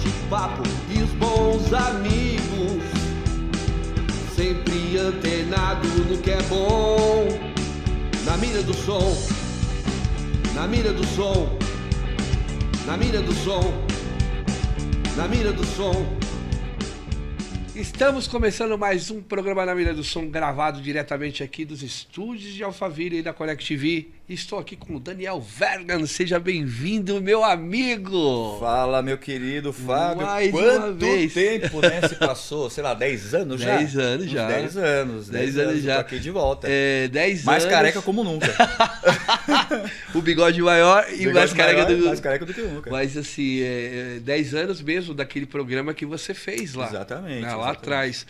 bate-papo e os bons amigos. Sempre antenado no que é bom. Na mira do som, na mira do som, na mira do som, na mira do som. Estamos começando mais um programa Na Mira do Som, gravado diretamente aqui dos estúdios de Alphaville e da Connect TV. Estou aqui com o Daniel Vergan, seja bem-vindo, meu amigo! Fala, meu querido Fábio. Mais quanto uma vez. tempo, né, se passou? Sei lá, 10 anos já? 10 anos já. 10 anos. 10 anos já. Tô aqui de volta. 10 mais anos. careca como nunca. O bigode maior e mais careca do... mais careca do que nunca. Mas assim, 10 anos mesmo daquele programa que você fez lá. Exatamente. Lá exatamente. atrás.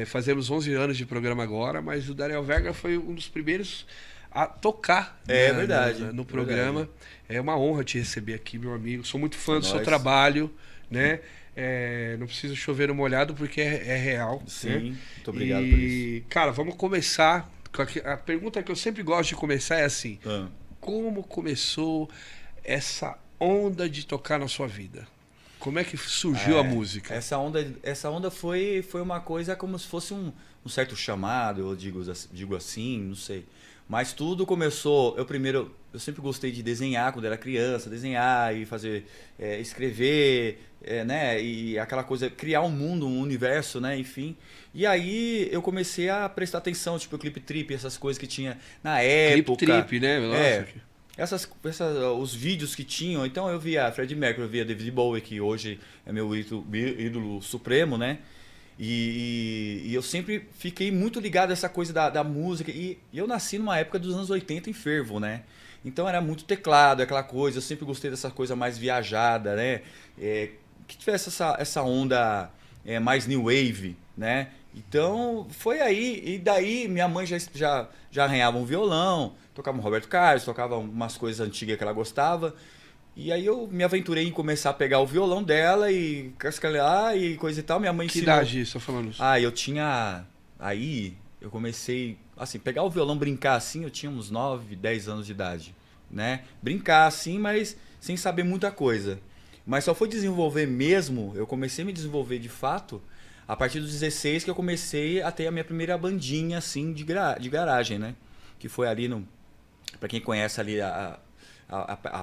Fazemos 11 anos de programa agora, mas o Daniel Verga foi um dos primeiros a tocar verdade, no programa. Verdade. É uma honra te receber aqui, meu amigo. Sou muito fã do seu Nós. trabalho, né? Não preciso chover no molhado porque é real. Sim, né? muito obrigado por isso. Cara, vamos começar. A pergunta que eu sempre gosto de começar é assim: como começou essa onda de tocar na sua vida? Como é que surgiu a música? Essa onda foi uma coisa como se fosse um certo chamado, eu digo assim, não sei. Mas tudo começou, eu sempre gostei de desenhar quando era criança, desenhar e fazer, escrever, né, e aquela coisa, criar um mundo, um universo, né, enfim. E aí eu comecei a prestar atenção, tipo o Clip Trip, essas coisas que tinha na época. Clip Trip, né? Nossa. Os vídeos que tinham, então eu via Freddie Mercury, eu via David Bowie, que hoje é meu ídolo supremo, né? E eu sempre fiquei muito ligado a essa coisa da música. E eu nasci numa época dos anos 80 em fervo, né? Então era muito teclado, aquela coisa. Eu sempre gostei dessa coisa mais viajada, né? Que tivesse essa onda mais new wave, né? Então foi aí. E daí minha mãe já arranhava um violão, tocava um Roberto Carlos, tocava umas coisas antigas que ela gostava. E aí eu me aventurei em começar a pegar o violão dela e cascalhar e coisa e tal. Minha mãe ensinou... Que idade isso, falando isso? Eu tinha... Aí eu comecei, assim, pegar o violão, brincar assim, eu tinha uns 9, 10 anos de idade, né? Brincar assim, mas sem saber muita coisa. Mas só foi desenvolver mesmo, eu comecei a me desenvolver de fato, a partir dos 16 que eu comecei a ter a minha primeira bandinha, assim, de garagem, né? Que foi ali no... Pra quem conhece ali a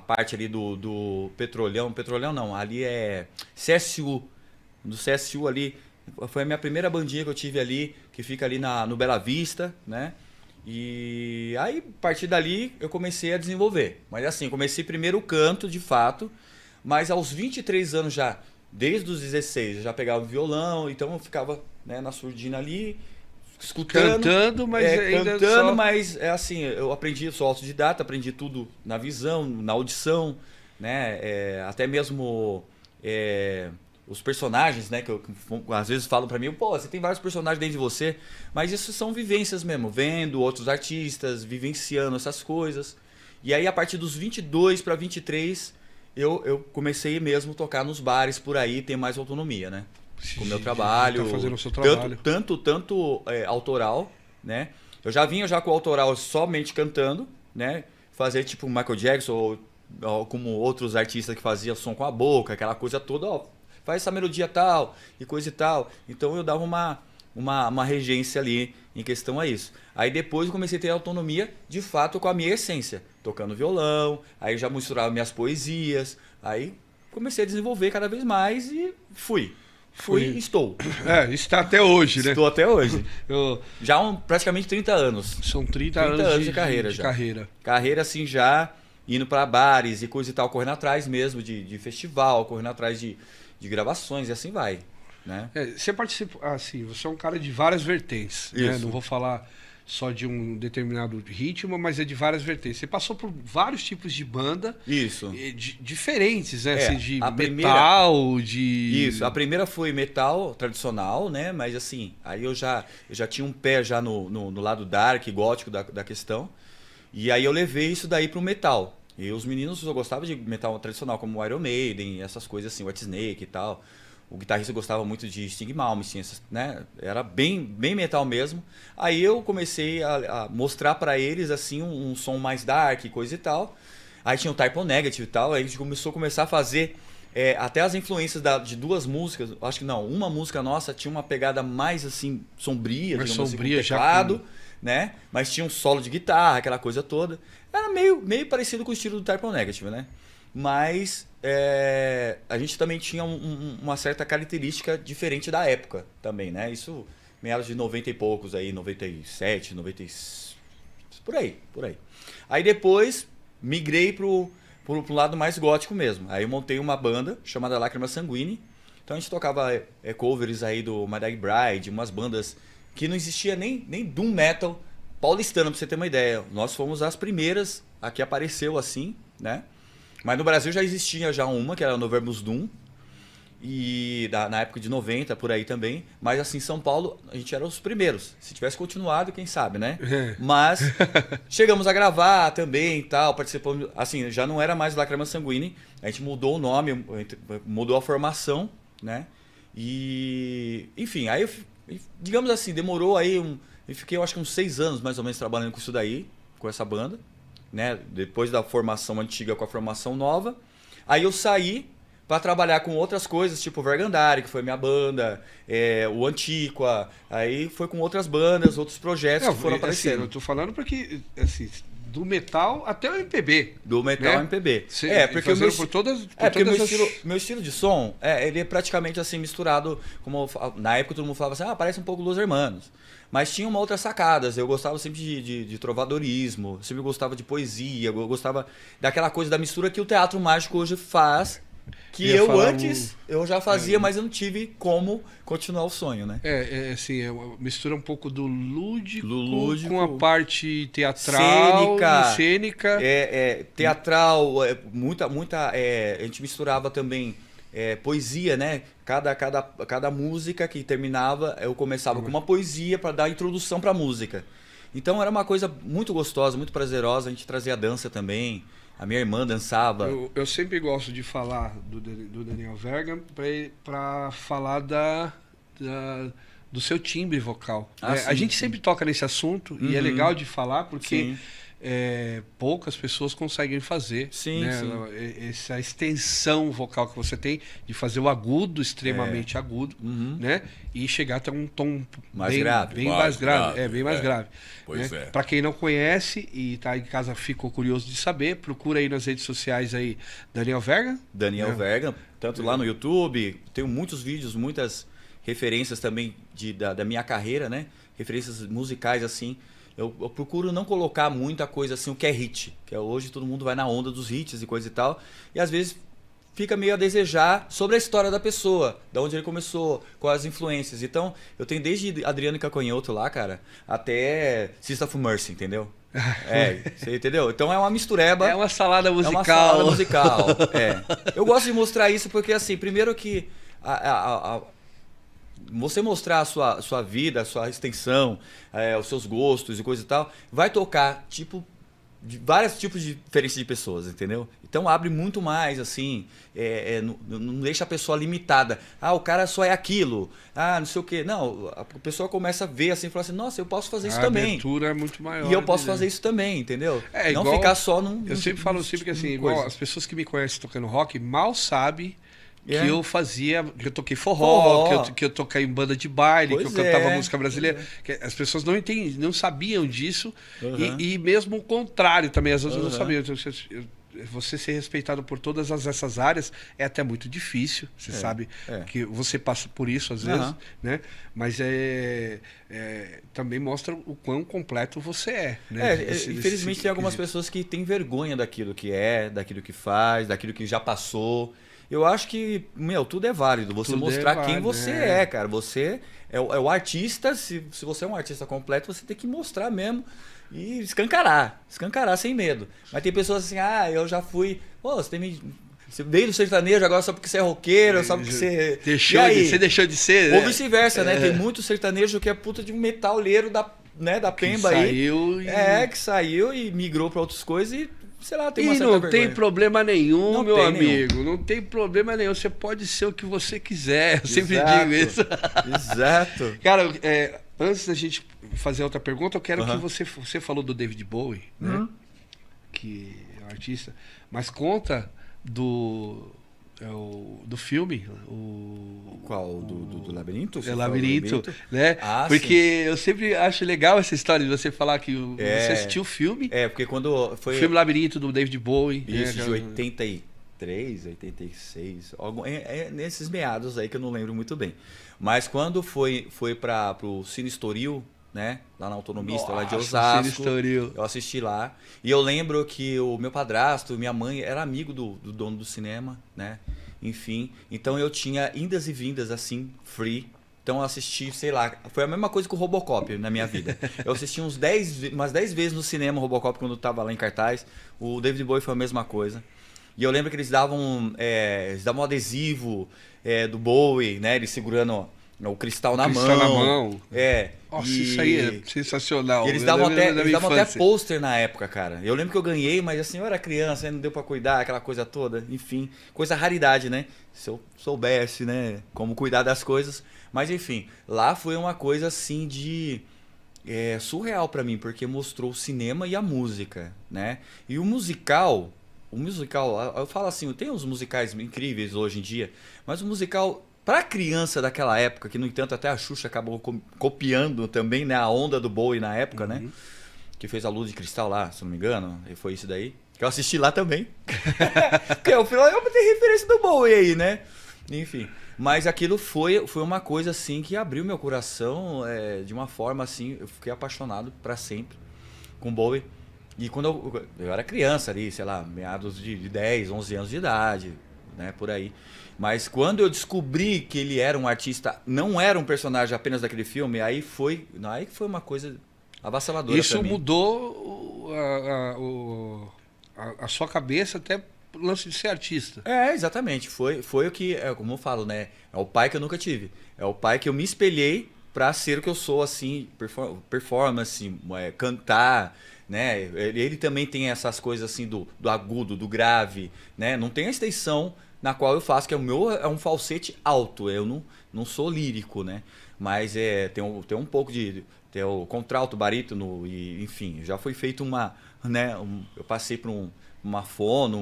parte ali do Petrolão não, ali é CSU, do CSU ali, foi a minha primeira bandinha que eu tive ali, que fica ali no Bela Vista, né? E aí, a partir dali, eu comecei a desenvolver. Mas assim, comecei primeiro o canto, de fato, mas aos 23 anos já, desde os 16, eu já pegava o violão, então eu ficava, né, na surdina ali, escutando, cantando, mas ainda cantando, só... mas assim, eu sou autodidata, aprendi tudo na visão, na audição, né? Até mesmo os personagens, né? Que às vezes falam pra mim, pô, você tem vários personagens dentro de você, mas isso são vivências mesmo, vendo outros artistas, vivenciando essas coisas. E aí a partir dos 22 para 23, eu comecei mesmo a tocar nos bares por aí, ter mais autonomia, né? Com o meu trabalho, tá fazendo o seu trabalho. tanto autoral, né? Eu já vinha com o autoral somente cantando, né? Fazer tipo Michael Jackson ou como outros artistas que faziam som com a boca, aquela coisa toda, ó, faz essa melodia tal e coisa e tal. Então eu dava uma regência ali em questão a isso. Aí depois eu comecei a ter autonomia de fato com a minha essência, tocando violão, aí já misturava minhas poesias, aí comecei a desenvolver cada vez mais e fui e estou. Está até hoje, né? Estou até hoje. Já praticamente 30 anos. São 30 anos de carreira já. Carreira. Carreira assim já, indo para bares e coisa e tal, correndo atrás mesmo de festival, correndo atrás de gravações e assim vai. Né? Você participa, assim, você é um cara de várias vertentes, né? Não vou falar só de um determinado ritmo, mas é de várias vertentes. Você passou por vários tipos de banda. Isso. Diferentes, né? Assim, de metal, Isso, a primeira foi metal tradicional, né? Mas assim, aí eu já tinha um pé já no lado dark, gótico da questão. E aí eu levei isso daí pro metal. E os meninos eu gostava de metal tradicional, como o Iron Maiden, essas coisas assim, White Snake e tal. O guitarrista gostava muito de Sting Malmsteen, né? Era bem metal mesmo. Aí eu comecei a mostrar pra eles assim um som mais dark, coisa e tal. Aí tinha o Type O Negative e tal. Aí a gente começou a fazer até as influências de duas músicas, acho que não, uma música nossa tinha uma pegada mais assim, sombria, Mais digamos sombria, assim, com já teclado, né? Mas tinha um solo de guitarra, aquela coisa toda. Era meio parecido com o estilo do Type O Negative, né? Mas a gente também tinha uma certa característica diferente da época também, né? Isso meados de 90 e poucos aí, 97, 96, por aí. Aí depois migrei pro lado mais gótico mesmo. Aí eu montei uma banda chamada Lágrima Sanguine. Então a gente tocava covers aí do My Dying Bride, umas bandas que não existia nem doom metal paulistano, pra você ter uma ideia. Nós fomos as primeiras a que apareceu assim, né? Mas no Brasil já existia já uma, que era a Novembus Doom. E na época de 90, por aí também. Mas assim, em São Paulo, a gente era os primeiros. Se tivesse continuado, quem sabe, né? Mas chegamos a gravar também e tal, participamos. Assim, já não era mais Lágrima Sanguine. A gente mudou o nome, mudou a formação, né? E... Enfim, aí, digamos assim, demorou aí eu fiquei, eu acho que uns 6 anos, mais ou menos, trabalhando com isso daí, com essa banda, né? Depois da formação antiga com a formação nova. Aí eu saí para trabalhar com outras coisas, tipo o Vergandari, que foi minha banda, o Antiqua, aí foi com outras bandas, outros projetos que foram aparecendo. Assim, eu tô falando porque, assim, do metal até o MPB. Do metal ao né? MPB. Porque meu estilo de som, ele é praticamente assim misturado, como na época todo mundo falava assim, parece um pouco Los Hermanos. Mas tinha uma outra sacadas, eu gostava sempre de trovadorismo, sempre gostava de poesia, eu gostava daquela coisa da mistura que o teatro mágico hoje faz, que eu já fazia, mas eu não tive como continuar o sonho, né? Assim, mistura um pouco do lúdico com a parte teatral, cênica. Teatral, a gente misturava também poesia, né? Cada música que terminava, eu começava com uma poesia para dar a introdução para a música. Então era uma coisa muito gostosa, muito prazerosa, a gente trazia a dança também. A minha irmã dançava. Eu sempre gosto de falar do Daniel Verga para falar do seu timbre vocal. A gente sempre toca nesse assunto e é legal de falar porque poucas pessoas conseguem fazer. Essa extensão vocal que você tem de fazer o agudo extremamente agudo, né? E chegar até um tom mais grave. Bem mais grave. Bem mais grave. Pois né? Para quem não conhece e tá em casa ficou curioso de saber, procura aí nas redes sociais aí Daniel Verga. Daniel Verga, tanto lá no YouTube, tenho muitos vídeos, muitas referências também da minha carreira, né? Referências musicais assim. Eu procuro não colocar muita coisa assim, o que é hit. Que hoje todo mundo vai na onda dos hits e coisa e tal. E às vezes fica meio a desejar sobre a história da pessoa. Da onde ele começou, quais as influências. Então, eu tenho desde Adriano Cacanhoto lá, cara, até Sister of Mercy, entendeu? Você entendeu? Então é uma mistureba. É uma salada musical. É uma salada musical. Eu gosto de mostrar isso porque, assim, primeiro que você mostrar a sua vida, a sua extensão, os seus gostos e coisa e tal, vai tocar vários tipos de diferenças de pessoas, entendeu? Então abre muito mais, assim, não deixa a pessoa limitada. O cara só é aquilo, não sei o quê. Não, a pessoa começa a ver assim e fala assim, nossa, eu posso fazer isso também. A abertura é muito maior. E eu posso fazer isso também, entendeu? Não igual, ficar só num... Eu sempre falo que assim, igual as pessoas que me conhecem tocando rock mal sabem que eu fazia, que eu toquei forró. Que eu toquei em banda de baile, que eu cantava música brasileira. Que as pessoas não sabiam disso. E mesmo o contrário também, as outras não sabiam. Você ser respeitado por todas essas áreas é até muito difícil. Você sabe que você passa por isso às vezes, né? Mas também mostra o quão completo você é. Né? Infelizmente tem algumas pessoas que têm vergonha daquilo que daquilo que faz, daquilo que já passou. Eu acho que, tudo é válido. Você mostrar quem você é, cara. Você é o artista. Se você é um artista completo, você tem que mostrar mesmo e escancarar sem medo. Mas tem pessoas assim, eu já fui... Você veio do sertanejo agora só porque você é roqueiro, só porque você... Você deixou de ser, né? Ou vice-versa, né? Tem muito sertanejo que é puta de um metaleiro da Pemba aí. Que saiu e migrou pra outras coisas e... Sei lá, tem uma certa não vergonha. tem problema nenhum, meu amigo. Não tem problema nenhum. Você pode ser o que você quiser. Eu sempre digo isso. Exato. Cara, antes da gente fazer outra pergunta, eu quero que você falou do David Bowie, né? Que é um artista. Mas conta do filme. Qual? Do Labirinto? É Labirinto, né? Porque sim. Eu sempre acho legal essa história de você falar que você assistiu o filme. Porque quando foi... O filme Labirinto, do David Bowie. Isso, de 83, 86, nesses meados aí que eu não lembro muito bem. Mas quando foi pro Cine Estoril, né? Lá na Autonomista, lá de Osasco. Eu assisti lá. E eu lembro que o meu padrasto, minha mãe, era amigo do dono do cinema, né? Enfim. Então eu tinha indas e vindas, assim, free. Então eu assisti, sei lá, foi a mesma coisa que o Robocop na minha vida. Eu assisti umas 10 vezes no cinema o Robocop quando eu tava lá em cartaz. O David Bowie foi a mesma coisa. E eu lembro que eles davam um adesivo do Bowie, né? Ele segurando o cristal na mão. Nossa, isso aí é sensacional. Eles davam até pôster na época, cara. Eu lembro que eu ganhei, mas assim, eu era criança, não deu pra cuidar, aquela coisa toda. Enfim, coisa raridade, né? Se eu soubesse, né, como cuidar das coisas. Mas enfim, lá foi uma coisa assim de... surreal pra mim, porque mostrou o cinema e a música, né? E o musical, eu falo assim, tem uns musicais incríveis hoje em dia, mas o musical... Pra criança daquela época, que no entanto até a Xuxa acabou copiando também, né, a onda do Bowie na época, né? Que fez a Lua de Cristal lá, se não me engano, e foi isso daí. Que eu assisti lá também. Porque eu tenho referência do Bowie aí, né? Enfim, mas aquilo foi uma coisa assim que abriu meu coração de uma forma assim, eu fiquei apaixonado pra sempre com Bowie. E quando eu era criança ali, sei lá, meados de 10, 11 anos de idade, né, por aí. Mas quando eu descobri que ele era um artista, não era um personagem apenas daquele filme, aí foi uma coisa avassaladora. Isso mudou a sua cabeça até o lance de ser artista. Exatamente. Foi o que, como eu falo, né? É o pai que eu nunca tive. É o pai que eu me espelhei para ser o que eu sou, assim, performance, cantar, né? Ele também tem essas coisas assim do agudo, do grave, né? Não tem a extensão na qual eu faço, que o meu é um falsete alto, eu não sou lírico, né? Mas tem um pouco de... Tem o contralto, barítono, e enfim, já foi feito eu passei por uma fono,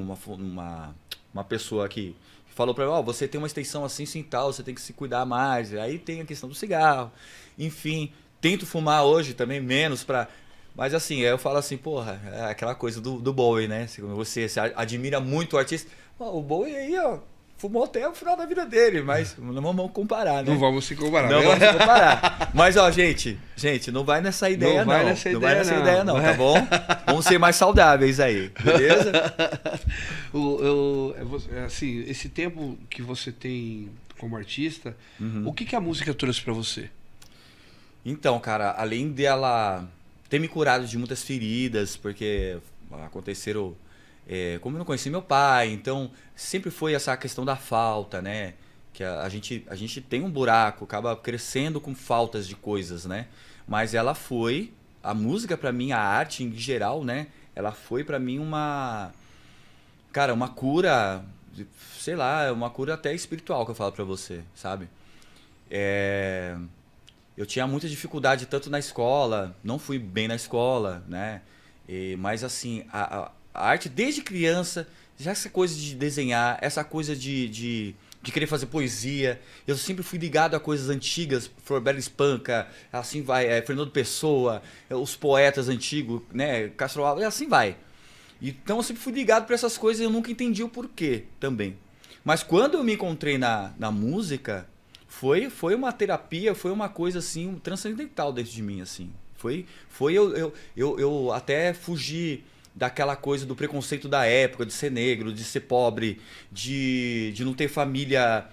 uma pessoa que falou pra mim, você tem uma extensão assim, tal, você tem que se cuidar mais. Aí tem a questão do cigarro, enfim, tento fumar hoje também, menos pra... Mas assim, eu falo assim, porra, é aquela coisa do Bowie, né? Você admira muito o artista. O Bowie aí, fumou até o final da vida dele, mas não vamos comparar, né? Não vamos se comparar. Não vamos se comparar. Mas, gente, não vai nessa ideia, não. Não vai nessa ideia, não, tá bom? Vamos ser mais saudáveis aí, beleza? Assim, esse tempo que você tem como artista, o que a música trouxe pra você? Então, cara, além dela ter me curado de muitas feridas, porque aconteceram... como eu não conheci meu pai, então sempre foi essa questão da falta, né? Que a gente tem um buraco, acaba crescendo com faltas de coisas, né? Mas a música pra mim, a arte em geral, né? Ela foi pra mim uma cura, sei lá, uma cura até espiritual que eu falo pra você, sabe? Eu tinha muita dificuldade tanto na escola, não fui bem na escola, né? Mas assim, a arte desde criança, já essa coisa de desenhar, essa coisa de querer fazer poesia, eu sempre fui ligado a coisas antigas, Florbela Espanca, assim vai, Fernando Pessoa, os poetas antigos, né, Castro Alves, assim vai. Então eu sempre fui ligado para essas coisas e eu nunca entendi o porquê também. Mas quando eu me encontrei na música, foi uma terapia, foi uma coisa assim transcendental dentro de mim, assim. Eu até fugi daquela coisa do preconceito da época, de ser negro, de ser pobre, de não ter família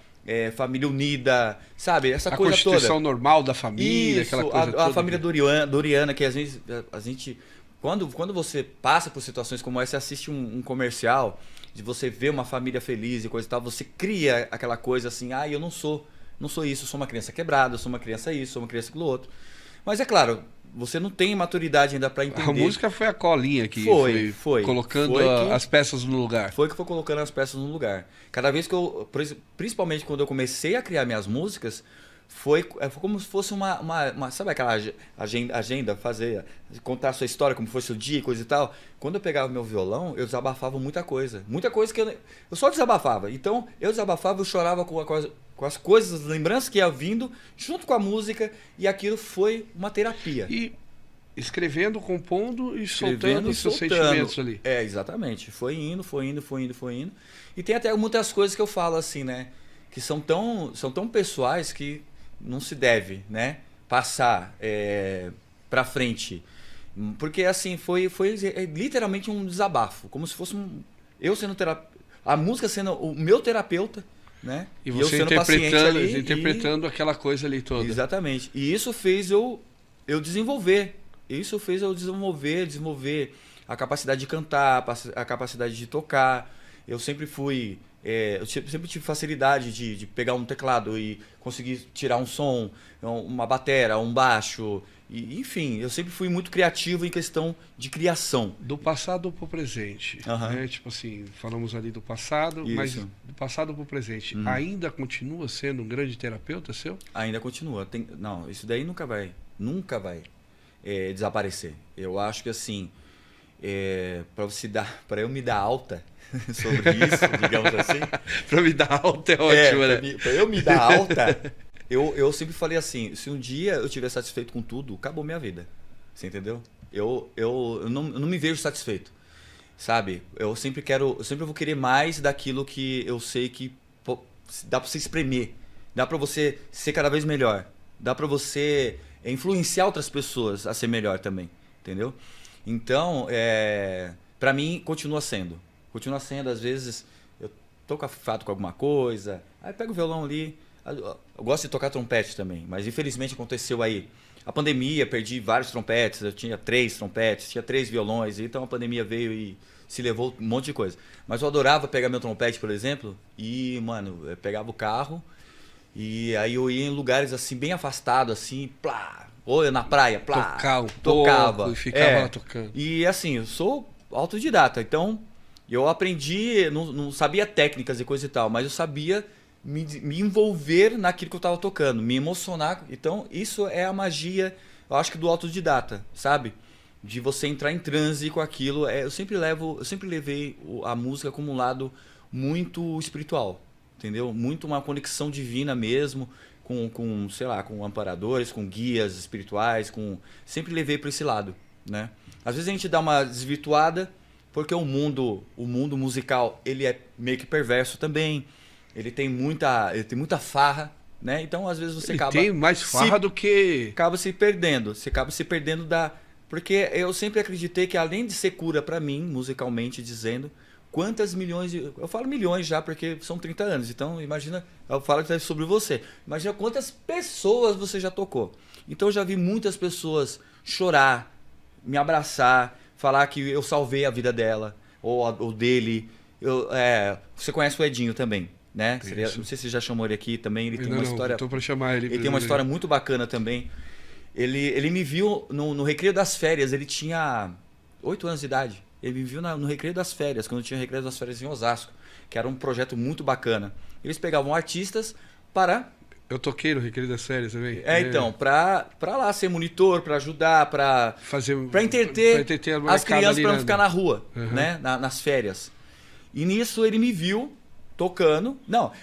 unida, sabe? Essa coisa toda. A constituição normal da família, isso, aquela coisa toda. A família doriana, que às vezes a gente... Quando você passa por situações como essa, você assiste um comercial, de você ver uma família feliz e coisa e tal, você cria aquela coisa assim, eu não sou isso, eu sou uma criança quebrada, eu sou uma criança isso, sou uma criança aquilo outro. Mas é claro, você não tem maturidade ainda para entender. A música foi a colinha que foi colocando as peças no lugar. Foi que foi colocando as peças no lugar. Cada vez que principalmente quando eu comecei a criar minhas músicas, foi como se fosse sabe aquela agenda, contar a sua história, como fosse o dia, coisa e tal. Quando eu pegava meu violão, eu desabafava muita coisa que eu só desabafava. Então, eu desabafava, eu chorava com as coisas, as lembranças que ia vindo, junto com a música, e aquilo foi uma terapia. E escrevendo, compondo e soltando os seus sentimentos ali. Exatamente. Foi indo. E tem até muitas coisas que eu falo assim, né? Que são tão pessoais que não se deve, né, passar pra frente. Porque, assim, foi literalmente um desabafo. Como se fosse eu sendo a música sendo o meu terapeuta, né? E você eu sendo paciente ali, interpretando aquela coisa ali toda. Exatamente. E isso fez eu desenvolver. Isso fez eu desenvolver a capacidade de cantar, a capacidade de tocar. Eu sempre fui... eu sempre tive facilidade de pegar um teclado e conseguir tirar um som, uma batera, um baixo. Enfim, eu sempre fui muito criativo em questão de criação. Do passado para o presente. Né? Tipo assim, falamos ali do passado, mas do passado para o presente. Ainda continua sendo um grande terapeuta seu? Ainda continua. Não, isso daí nunca vai desaparecer. Eu acho que assim, para eu me dar alta sobre isso, digamos assim. Para me dar alta é ótimo, né? Para eu me dar alta, eu sempre falei assim, se um dia eu estiver satisfeito com tudo, acabou minha vida. Você entendeu? Eu não me vejo satisfeito, sabe? Eu sempre vou querer mais daquilo que eu sei que dá para você espremer, dá para você ser cada vez melhor, dá para você influenciar outras pessoas a ser melhor também, entendeu? Então, para mim, continua sendo. Às vezes, eu tô cafado com alguma coisa, aí pego o violão ali. Eu gosto de tocar trompete também, mas infelizmente aconteceu aí a pandemia, perdi vários trompetes, eu tinha 3 trompetes, tinha 3 violões, então a pandemia veio e se levou um monte de coisa. Mas eu adorava pegar meu trompete, por exemplo, e, mano, eu pegava o carro e aí eu ia em lugares assim, bem afastados, assim, plá, ou eu na praia, plá, tocava e ficava lá tocando. E assim, eu sou autodidata, então eu aprendi, não sabia técnicas e coisa e tal, mas eu sabia me envolver naquilo que eu estava tocando, me emocionar. Então, isso é a magia, eu acho que do autodidata, sabe? De você entrar em transe com aquilo. Eu sempre levei a música como um lado muito espiritual, entendeu? Muito uma conexão divina mesmo, sei lá, com amparadores, com guias espirituais, sempre levei para esse lado, né? Às vezes a gente dá uma desvirtuada, porque o mundo musical, ele é meio que perverso também. Ele tem muita farra, né? Então, às vezes você tem mais farra do que... Acaba se perdendo. Você acaba se perdendo Porque eu sempre acreditei que, além de ser cura para mim, musicalmente dizendo, quantas milhões... Eu falo milhões já, porque são 30 anos. Então, imagina... Eu falo sobre você. Imagina quantas pessoas você já tocou. Então, eu já vi muitas pessoas chorar, me abraçar, falar que eu salvei a vida dela, ou dele. Você conhece o Edinho também, né? Não sei se você já chamou ele aqui também. Ele tem uma história. Estou para chamar ele. Ele tem uma história muito bacana também. Ele me viu no Recreio das Férias. Ele tinha 8 anos de idade. Ele me viu no Recreio das Férias, quando tinha o Recreio das Férias em Osasco, que era um projeto muito bacana. Eles pegavam artistas para... Eu toquei no Recreio das Férias também. Então, para lá ser monitor, para ajudar, para entreter as crianças para não ficar na rua, né? Nas férias. E nisso ele me viu tocando.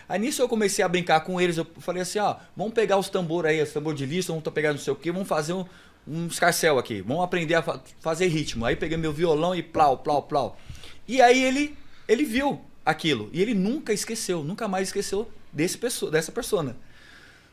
Aí nisso eu comecei a brincar com eles. Eu falei assim, vamos pegar os tambores aí, os tambores de lista, vamos pegar não sei o quê, vamos fazer um escarcel aqui, vamos aprender a fazer ritmo. Aí peguei meu violão e plau, plau, plau. E aí ele viu aquilo. E ele nunca mais esqueceu dessa persona.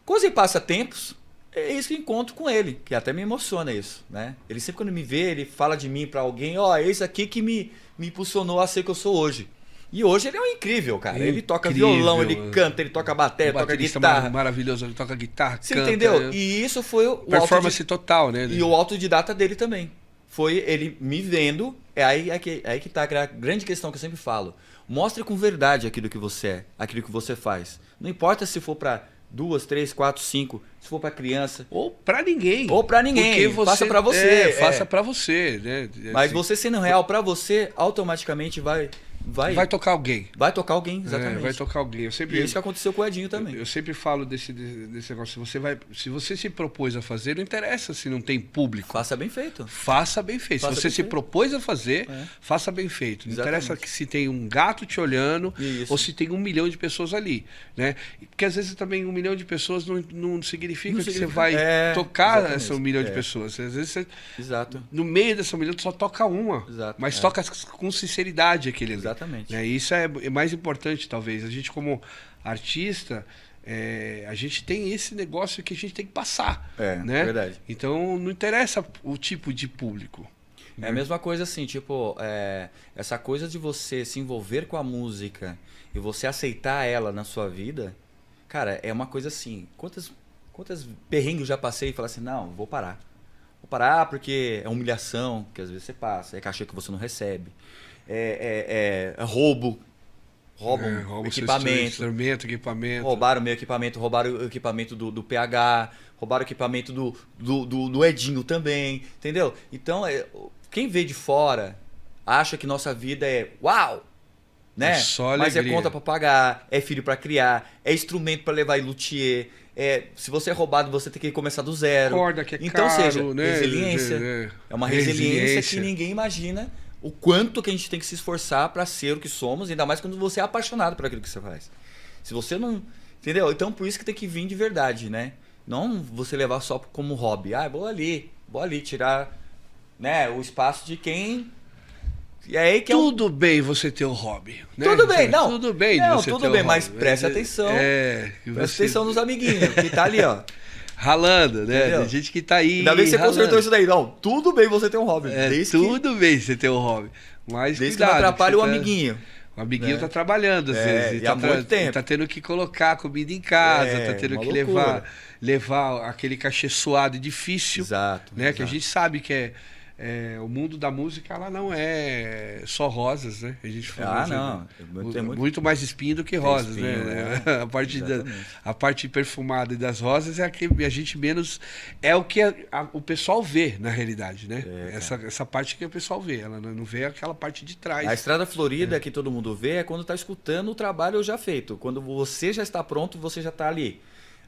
Quando ele passa tempos, é isso que eu encontro com ele, que até me emociona isso, né? Ele sempre quando me vê, ele fala de mim pra alguém, é esse aqui que me impulsionou a ser o que eu sou hoje. E hoje ele é um incrível, cara. Ele toca violão, ele canta, ele toca bateria, toca guitarra. Maravilhoso, ele toca guitarra, Você entendeu? E isso foi o performance total, né? E o autodidata dele também. Foi ele me vendo, aí que tá a grande questão que eu sempre falo. Mostre com verdade aquilo que você é, aquilo que você faz. Não importa se for pra 2, 3, 4, 5, se for pra criança. Ou pra ninguém. Porque faça pra você. Faça pra você, né? Mas você sendo real pra você, automaticamente vai vai tocar alguém. Vai tocar alguém, exatamente. Vai tocar alguém. E é isso que aconteceu com o Edinho também. Eu sempre falo desse negócio. Se você se propôs a fazer, não interessa se não tem público. Faça bem feito. Faça bem feito. Se você se propôs a fazer, faça bem feito. Não interessa que se tem um gato te olhando ou se tem 1 milhão de pessoas ali, né? Porque às vezes também 1 milhão de pessoas não significa que você vai tocar essa 1 milhão de pessoas. Às vezes você, no meio dessa 1 milhão, só toca uma. Mas toca com sinceridade aquele ali. Exatamente. Né? Isso é mais importante, talvez. A gente, como artista, a gente tem esse negócio que a gente tem que passar. Né? Verdade. Então, não interessa o tipo de público. É a mesma coisa assim, tipo, essa coisa de você se envolver com a música e você aceitar ela na sua vida, cara, é uma coisa assim, quantas perrengues eu já passei e falei assim, não, vou parar. Vou parar porque é humilhação que às vezes você passa, é cachê que você não recebe, roubam equipamento. Roubaram meu equipamento, roubaram o equipamento do PH, roubaram o equipamento do Edinho também, entendeu? Então, quem vê de fora acha que nossa vida é uau, né? Mas é conta pra pagar, é filho pra criar, é instrumento pra levar em luthier. Se você é roubado, você tem que começar do zero. Corda que é então, caro, seja, né? resiliência. É uma resiliência que ninguém imagina o quanto que a gente tem que se esforçar para ser o que somos, ainda mais quando você é apaixonado por aquilo que você faz. Se você não... Entendeu? Então, por isso que tem que vir de verdade, né? Não você levar só como hobby. Vou ali tirar, né, o espaço de quem... E aí que tudo bem você ter um hobby, né? Tudo bem, não. Tudo bem, não, você tudo ter bem, um mas hobby. preste atenção. Preste atenção nos amiguinhos, que tá ali, ó. Ralando, né? Entendeu? Tem gente que tá aí. Ainda bem que você consertou isso daí. Não, tudo bem você ter um hobby. Tudo bem você ter um hobby. Mas desde cuidado, que não atrapalhe o amiguinho. O amiguinho tá trabalhando às vezes. E há muito tempo. Tá tendo que colocar comida em casa, tá tendo que levar aquele cachê suado e difícil. Exato. Né? Que a gente sabe que o mundo da música, ela não é só rosas, né? A gente fala, muito mais espinho do que rosas, espinho, né? A parte perfumada das rosas é a que a gente menos... É o que o pessoal vê, na realidade, né? Essa parte que o pessoal vê, ela não vê aquela parte de trás. A estrada florida que todo mundo vê é quando tá escutando o trabalho já feito. Quando você já está pronto, você já tá ali.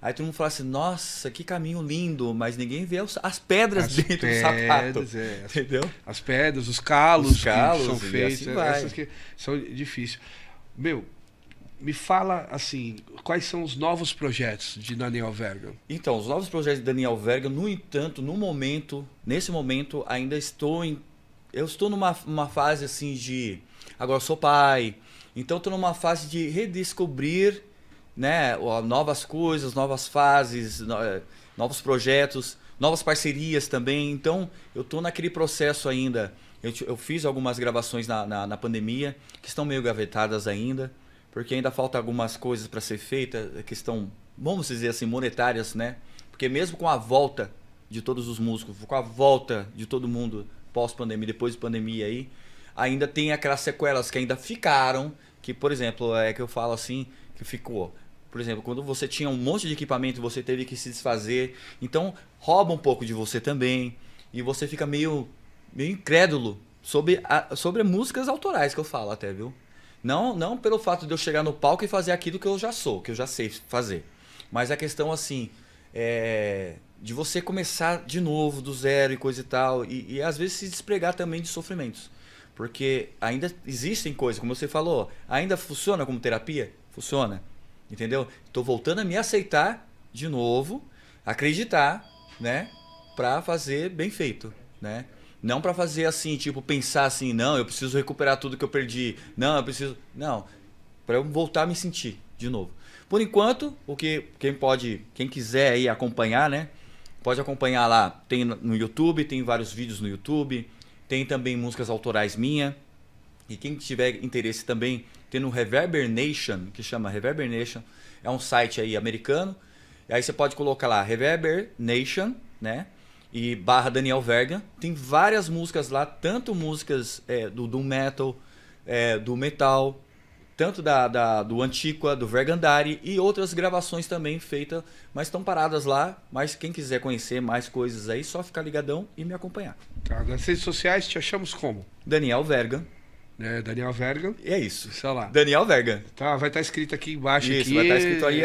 Aí todo mundo fala assim, nossa, que caminho lindo, mas ninguém vê as pedras dentro do sapato. Entendeu? As pedras, os calos que são feitos, assim essas que são difíceis. Meu, me fala assim, quais são os novos projetos de Daniel Verga? Então, os novos projetos de Daniel Verga, no entanto, nesse momento, ainda eu estou numa fase assim de, agora eu sou pai, então estou numa fase de redescobrir, né, novas coisas, novas fases, novos projetos, novas parcerias também. Então, eu estou naquele processo ainda. Eu fiz algumas gravações na pandemia, que estão meio gavetadas ainda, porque ainda falta algumas coisas para ser feitas, que estão, vamos dizer assim, monetárias, né? Porque mesmo com a volta de todos os músicos, com a volta de todo mundo pós-pandemia, depois de pandemia aí, ainda tem aquelas sequelas que ainda ficaram, que, por exemplo, que eu falo assim, que ficou... Por exemplo, quando você tinha um monte de equipamento, você teve que se desfazer. Então, rouba um pouco de você também. E você fica meio incrédulo sobre músicas autorais, que eu falo até, viu? Não pelo fato de eu chegar no palco e fazer aquilo que eu já sou, que eu já sei fazer. Mas a questão, assim, de você começar de novo, do zero e coisa e tal. E às vezes se despregar também de sofrimentos. Porque ainda existem coisas, como você falou, ainda funciona como terapia? Funciona. Entendeu? Estou voltando a me aceitar de novo, acreditar, né? Para fazer bem feito, né? Não para fazer assim, tipo, pensar assim, não, eu preciso recuperar tudo que eu perdi. Não, eu preciso... Não, para eu voltar a me sentir de novo. Por enquanto, quem quiser aí acompanhar, né? Pode acompanhar lá. Tem no YouTube, tem vários vídeos no YouTube. Tem também músicas autorais minha. E quem tiver interesse também, tem no Reverber Nation, que chama Reverber Nation. É um site aí americano. E aí você pode colocar lá Reverber Nation, né? E / Daniel Verga. Tem várias músicas lá, tanto músicas do doom metal, do metal, tanto do Antiqua, do Vergandari e outras gravações também feitas, mas estão paradas lá. Mas quem quiser conhecer mais coisas aí, só ficar ligadão e me acompanhar. Tá, nas redes sociais te achamos como? Daniel Verga. né? Daniel Verga. E é isso. Sei lá. Daniel Verga. Tá, vai estar escrito aqui embaixo. Isso, aqui. vai estar escrito aí.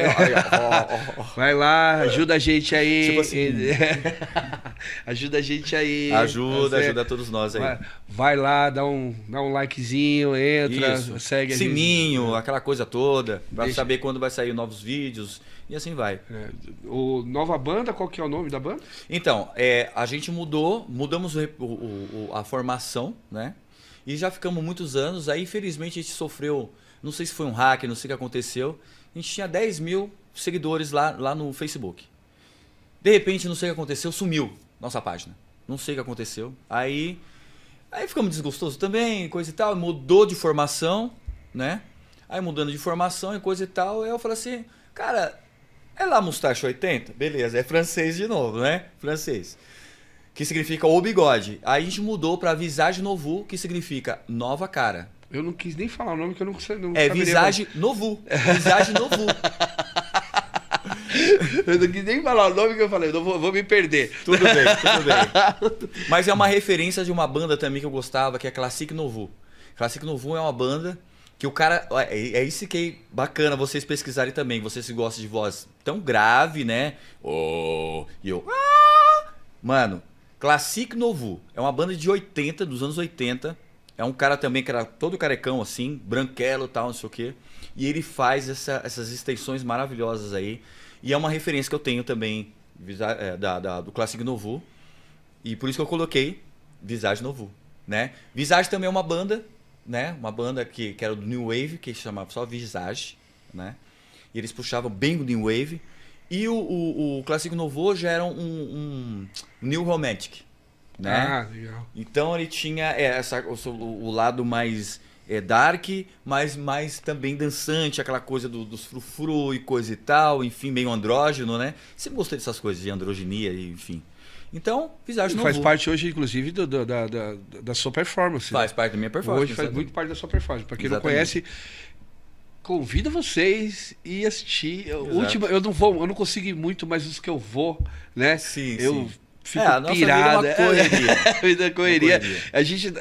Ó. Vai lá, ajuda a gente aí. Tipo assim. Ajuda a gente aí. Ajuda todos nós aí. Vai lá, dá um likezinho, entra, segue a gente. Sininho, aquela coisa toda, pra saber quando vai sair novos vídeos. E assim vai. O Nova Banda, qual que é o nome da banda? Então, a gente mudamos a formação, né? E já ficamos muitos anos. Aí, infelizmente, a gente sofreu, não sei se foi um hack, não sei o que aconteceu. A gente tinha 10 mil seguidores lá no Facebook. De repente, não sei o que aconteceu, sumiu nossa página. Não sei o que aconteceu. Aí ficamos desgostosos também, coisa e tal. Mudou de formação, né? Aí mudando de formação e coisa e tal. Aí eu falei assim, cara, é lá Mustache 80? Beleza, é francês de novo, né? Francês. Que significa o bigode. Aí a gente mudou pra Visage Novu, que significa nova cara. Eu não quis nem falar o nome, que eu não saberia. É Visage Novu. Visage Novu. Eu não quis nem falar o nome que eu falei, eu vou me perder. Tudo bem. Mas é uma referência de uma banda também que eu gostava, que é Classic Novu. Classic Novu é uma banda que o cara... É isso que é bacana vocês pesquisarem também. Vocês que gostam de voz tão grave, né? E eu... Mano, Classic Novu é uma banda de 80, dos anos 80. É um cara também que era todo carecão assim, branquelo e tal, não sei o quê. E ele faz essas extensões maravilhosas aí. E é uma referência que eu tenho também do Classic Novu. E por isso que eu coloquei Visage Novu, né? Visage também é uma banda, né? Uma banda que era do New Wave, que se chamava só Visage, né? E eles puxavam bem o New Wave. E o Classic Novu já era um New Romantic, né? Ah, legal. Então ele tinha o lado mais dark, mas mais também dançante, aquela coisa dos frufru e coisa e tal, enfim, meio andrógeno, né? Sempre gostei dessas coisas de androginia, enfim. Então, Visage Novu. Faz parte hoje, inclusive, da sua performance. Faz parte da minha performance. Hoje faz muito parte da sua performance. Para quem não conhece... Convido vocês e assistir. Última, eu não consigo ir muito, mas os que eu vou, né? Sim, eu fico a nossa pirada. Vida é correria. A gente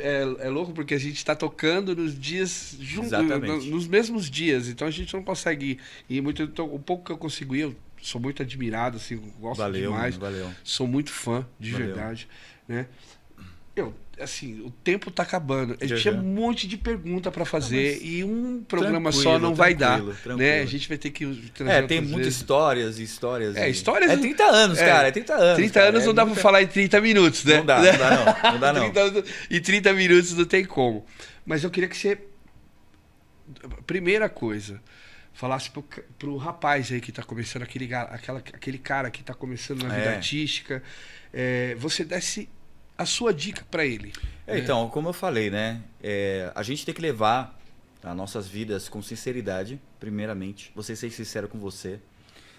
é louco porque a gente está tocando nos dias nos mesmos dias, então a gente não consegue ir muito. Então, o pouco que eu consigo ir, eu sou muito admirado, assim, gosto demais. Valeu. Sou muito fã, de verdade, né? Assim, o tempo tá acabando. A gente tinha um monte de pergunta para fazer e um programa só não vai dar, né? A gente vai ter que tem muitas histórias. Histórias. É 30 anos, cara. É 30 anos. 30 anos não dá para falar em 30 minutos, né? Não dá não. Em 30 minutos não tem como. Mas eu queria que você, primeira coisa, falasse pro rapaz aí que tá começando, aquele cara que tá começando na vida artística, você desse a sua dica para ele. Então, como eu falei, né? A gente tem que levar as nossas vidas com sinceridade, primeiramente. Você ser sincero com você.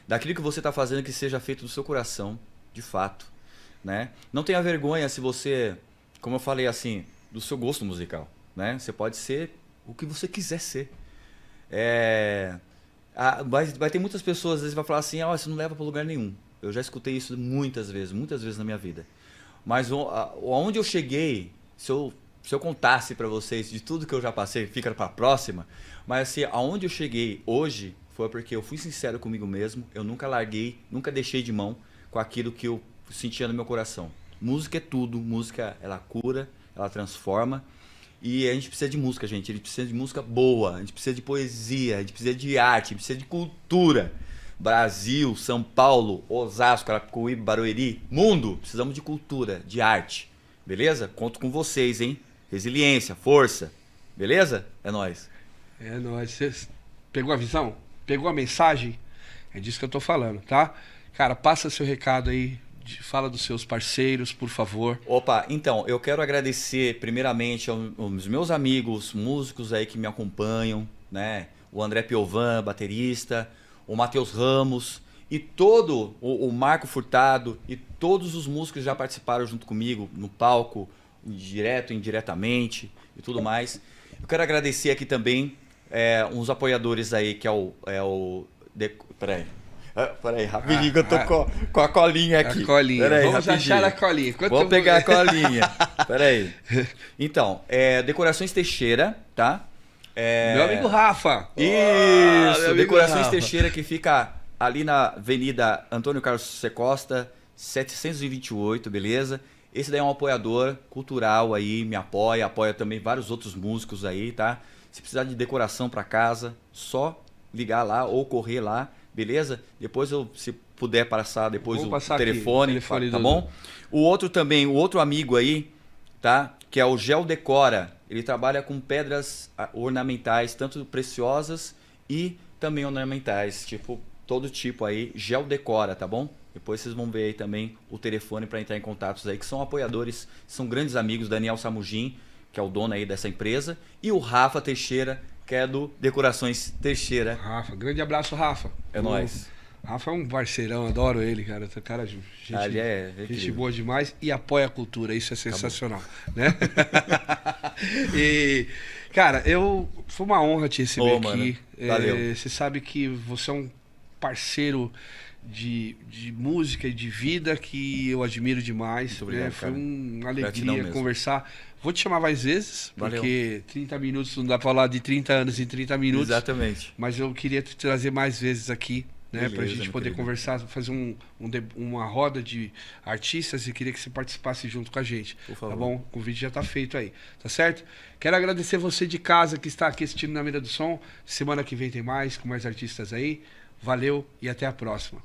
Daquilo que você está fazendo, que seja feito do seu coração, de fato, né? Não tenha vergonha se você, como eu falei assim, do seu gosto musical, né? Você pode ser o que você quiser ser. Vai ter muitas pessoas, às vezes, vai falar assim, isso não leva para lugar nenhum. Eu já escutei isso muitas vezes na minha vida. Mas onde eu cheguei, se eu contasse para vocês de tudo que eu já passei, fica para a próxima. Mas assim, aonde eu cheguei hoje foi porque eu fui sincero comigo mesmo. Eu nunca larguei, nunca deixei de mão com aquilo que eu sentia no meu coração. Música é tudo. Música, ela cura, ela transforma. E a gente precisa de música, gente. A gente precisa de música boa. A gente precisa de poesia. A gente precisa de arte. A gente precisa de cultura. Brasil, São Paulo, Osasco, Arapuí, Barueri, mundo, precisamos de cultura, de arte, beleza? Conto com vocês, hein? Resiliência, força, beleza? É nóis. É nóis. Você pegou a visão? Pegou a mensagem? É disso que eu tô falando, tá? Cara, passa seu recado aí, fala dos seus parceiros, por favor. Opa, então, eu quero agradecer primeiramente aos meus amigos, músicos aí que me acompanham, né? O André Piovan, baterista, o Matheus Ramos e todo o Marco Furtado e todos os músicos que já participaram junto comigo no palco, direto, indiretamente e tudo mais. Eu quero agradecer aqui também uns apoiadores aí, que peraí. Peraí, rapidinho que eu tô com a colinha aqui. A colinha. Peraí, vamos rapidinho. achar a colinha. Vou pegar a colinha. Peraí. Então, Decorações Teixeira, tá? Meu amigo Rafa. Isso, Decorações Teixeira, que fica ali na Avenida Antônio Carlos Costa, 728, beleza? Esse daí é um apoiador cultural aí, me apoia também vários outros músicos aí, tá? Se precisar de decoração para casa, só ligar lá ou correr lá, beleza? Depois se puder passar depois o telefone, tá bom? O outro amigo aí, tá? Que é o Gel Decora. Ele trabalha com pedras ornamentais, tanto preciosas e também ornamentais, tipo, todo tipo aí, Gel Decora, tá bom? Depois vocês vão ver aí também o telefone para entrar em contatos aí, que são apoiadores, são grandes amigos, Daniel Samugin, que é o dono aí dessa empresa, e o Rafa Teixeira, que é do Decorações Teixeira. Rafa, grande abraço, Rafa. É nóis. Rafa é um parceirão, adoro ele, cara. Cara, gente boa demais e apoia a cultura, isso é sensacional, né? E, cara, foi uma honra te receber aqui. Valeu. Você sabe que você é um parceiro de música e de vida que eu admiro demais. Muito obrigado, Foi uma Gratidão alegria mesmo. Conversar. Vou te chamar mais vezes, Valeu. porque 30 minutos não dá pra falar de 30 anos em 30 minutos. Exatamente. Mas eu queria te trazer mais vezes aqui, né? Beleza, Pra gente poder querido. conversar, fazer uma roda de artistas e queria que você participasse junto com a gente. Por favor. Tá bom? O convite já tá feito aí, tá certo? Quero agradecer você de casa que está aqui assistindo Na Mira do Som. Semana que vem tem mais, com mais artistas aí. Valeu e até a próxima.